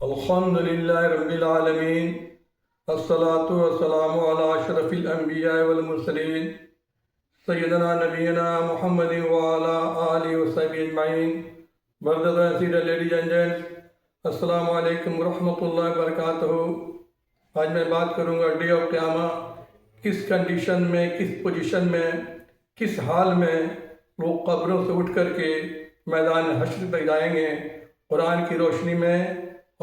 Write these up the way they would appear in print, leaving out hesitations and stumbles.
الحمد للہ رب العالمین الصلاۃ والسلام علی اشرف الانبیاء والمرسلین سیدنا نبینا محمد وعلی آلہ وصحبہ اجمعین. Brothers and sisters, ladies and gents, السلام علیکم ورحمۃ اللہ وبرکاتہ. آج میں بات کروں گا ڈے آف قیامہ. کس کنڈیشن میں، کس پوزیشن میں، کس حال میں لوگ قبروں سے اٹھ کر کے میدان حشر تک جائیں گے. قرآن کی روشنی میں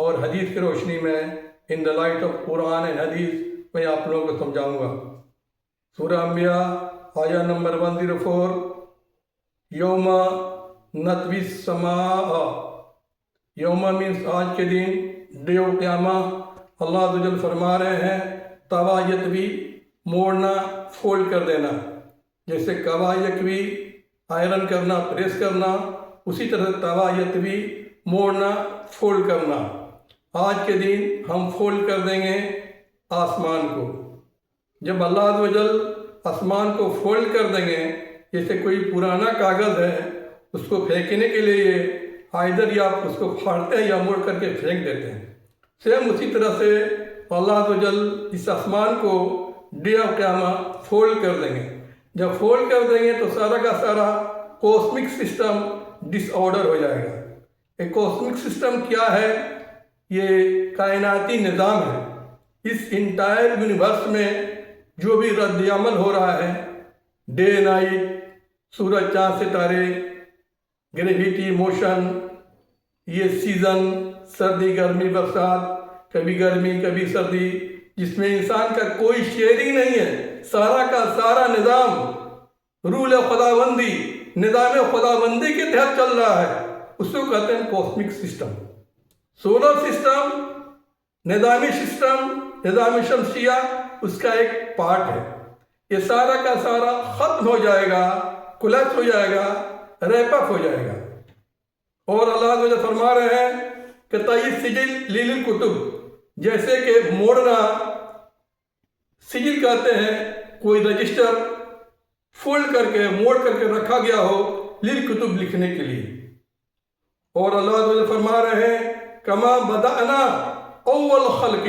اور حدیث کی روشنی میں، in the light of Quran and Hadith, میں آپ لوگوں کو سمجھاؤں گا. سورہ انبیاء آیہ نمبر 104. یوم نطوی السماء. یوم مینس آج کے دن، ڈے آف قیامہ. اللہ عز و جل فرما رہے ہیں طوا یطوی، موڑنا، فولڈ کر دینا. جیسے کوا یکوی آئرن کرنا، پریس کرنا، اسی طرح طوا یطوی موڑنا، فولڈ کرنا. آج کے دن ہم فولڈ کر دیں گے آسمان کو. جب اللہ عز و جل آسمان کو فولڈ کر دیں گے، جیسے کوئی پرانا کاغذ ہے، اس کو پھینکنے کے لیے آئدر یا آپ اس کو پھاڑتے ہیں یا موڑ کر کے پھینک دیتے ہیں. سیم اسی طرح سے اللہ عز و جل اس آسمان کو ڈے آف قیامہ فولڈ کر دیں گے. جب فولڈ کر دیں گے تو سارا کا سارا کوسمک سسٹم ڈس آرڈر ہو جائے گا. ایک کوسمک سسٹم کیا ہے؟ یہ کائناتی نظام ہے. اس انٹائر یونیورس میں جو بھی رد عمل ہو رہا ہے، ڈے نائٹ، سورج چاند ستارے، گریویٹی، موشن، یہ سیزن، سردی گرمی برسات، کبھی گرمی کبھی سردی، جس میں انسان کا کوئی شیئرنگ نہیں ہے. سارا کا سارا نظام رول خداوندی، نظام خداوندی کے تحت چل رہا ہے. اس کو کہتے ہیں کوسمک سسٹم. سولر سسٹم، نظامی سسٹم، نظام شمسیہ اس کا ایک پارٹ ہے. یہ سارا کا سارا ختم ہو جائے گا، کلیپس ہو جائے گا، ریپ اپ ہو جائے گا. اور اللہ تعالیٰ فرما رہے ہیں کہ تئیس سجل للکتب، جیسے کہ موڑنا، سجل کہتے ہیں کوئی رجسٹر فولڈ کر کے موڑ کر کے رکھا گیا ہو للکتب، لکھنے کے لیے. اور اللہ تعالیٰ فرما رہے ہیں کما بدأنا اول خلق،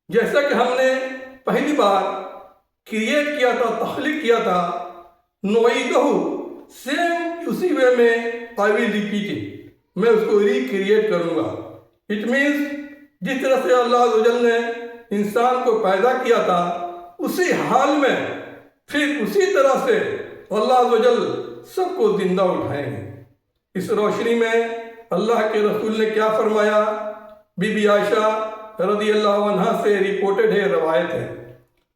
جیسا کہ ہم نے پہلی بار کریٹ کیا تھا، تخلیق کیا تھا، نعیدہ، سیم اسی وے میں I will repeat it، میں اس کو ریکریٹ کروں گا. اٹ مینس جس طرح سے اللہ عز و جل نے انسان کو پیدا کیا تھا، اسی حال میں پھر اسی طرح سے اللہ عز و جل سب کو زندہ اٹھائیں گے. اس روشنی میں اللہ کے رسول نے کیا فرمایا؟ بی بی عائشہ رضی اللہ عنہ سے ریپورٹڈ ہے، روایت ہے.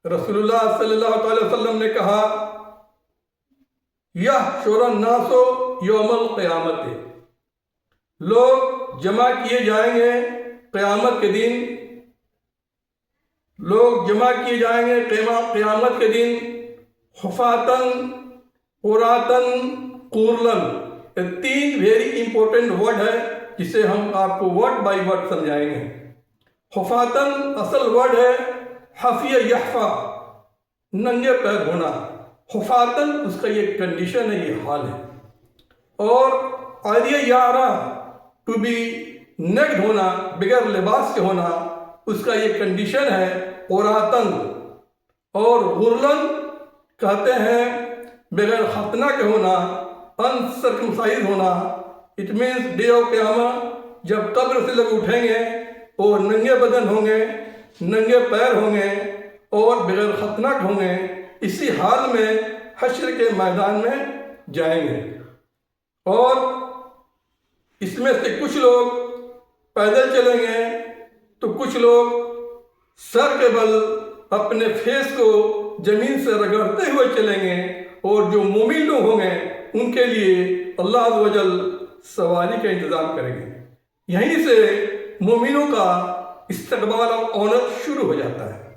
رسول اللہ صلی اللہ علیہ وسلم نے کہا یحشر الناس یوم القیامت، لوگ جمع کیے جائیں گے قیامت کے دن. لوگ جمع کیے جائیں گے قیامت کے دن حفاتن، عراتن، قرلن. یہ تین ویری امپورٹنٹ ورڈ ہے جسے ہم آپ کو ورڈ بائی ورڈ سمجھائیں گے. حفاتن اصل ورڈ ہے حفی یحفا، ننگے پیر ہونا. حفاتن اس کا یہ کنڈیشن ہے، یہ حال ہے. اور عاریہ یارا، ٹو بی نیکڈ ہونا، بغیر لباس کے ہونا، اس کا یہ کنڈیشن ہے عراتن. اور غرلن کہتے ہیں بغیر ختنہ کے ہونا، انسرکمسائز ہونا. اٹ مینس ڈے آف قیامہ جب قبر سے لوگ اٹھیں گے اور ننگے بدن ہوں گے، ننگے پیر ہوں گے اور بغیر ختنہ ہوں گے، اسی حال میں حشر کے میدان میں جائیں گے. اور اس میں سے کچھ لوگ پیدل چلیں گے تو کچھ لوگ سر کے بل اپنے فیس کو زمین سے رگڑتے ہوئے چلیں گے. اور جو مومن لوگ ہوں گے ان کے لیے اللہ عز و جل سواری کا انتظام کریں گے. یہیں سے مومنوں کا استقبال اور آنر شروع ہو جاتا ہے.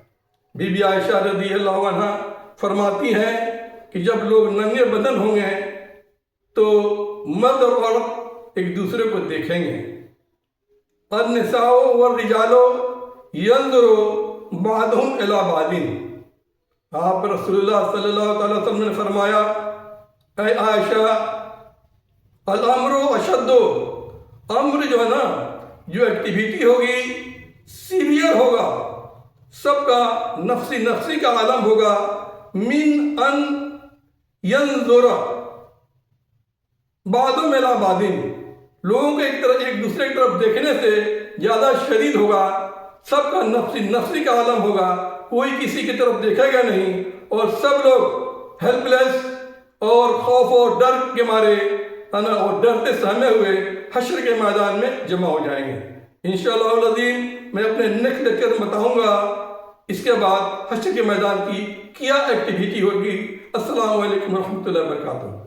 بی بی عائشہ رضی اللہ عنہ فرماتی ہیں کہ جب لوگ ننگے بدن ہوں گے تو مرد اور عورت ایک دوسرے کو دیکھیں گے. النساء والرجال ينظر بعضهم الى بعض. آپ رسول اللہ صلی اللہ علیہ وسلم نے فرمایا اے عائشہ الامر اشد، امر جو ہے نا جو ایکٹیویٹی ہوگی سیویئر ہوگا، سب کا نفسی نفسی کا عالم ہوگا. من ان ینظر بعضهم الی بعض، لوگوں کے ایک دوسرے کی طرف دیکھنے سے زیادہ شدید ہوگا. سب کا نفسی نفسی کا عالم ہوگا، کوئی کسی کی طرف دیکھے گا نہیں، اور سب لوگ ہیلپ لیس اور خوف اور ڈر کے مارے اور ڈرتے سہمے ہوئے حشر کے میدان میں جمع ہو جائیں گے. انشاءاللہ العظیم میں اپنے نیکسٹ لیکچر میں بتاؤں گا اس کے بعد حشر کے میدان کی کیا ایکٹیویٹی ہوگی. السلام علیکم ورحمۃ اللہ وبرکاتہ.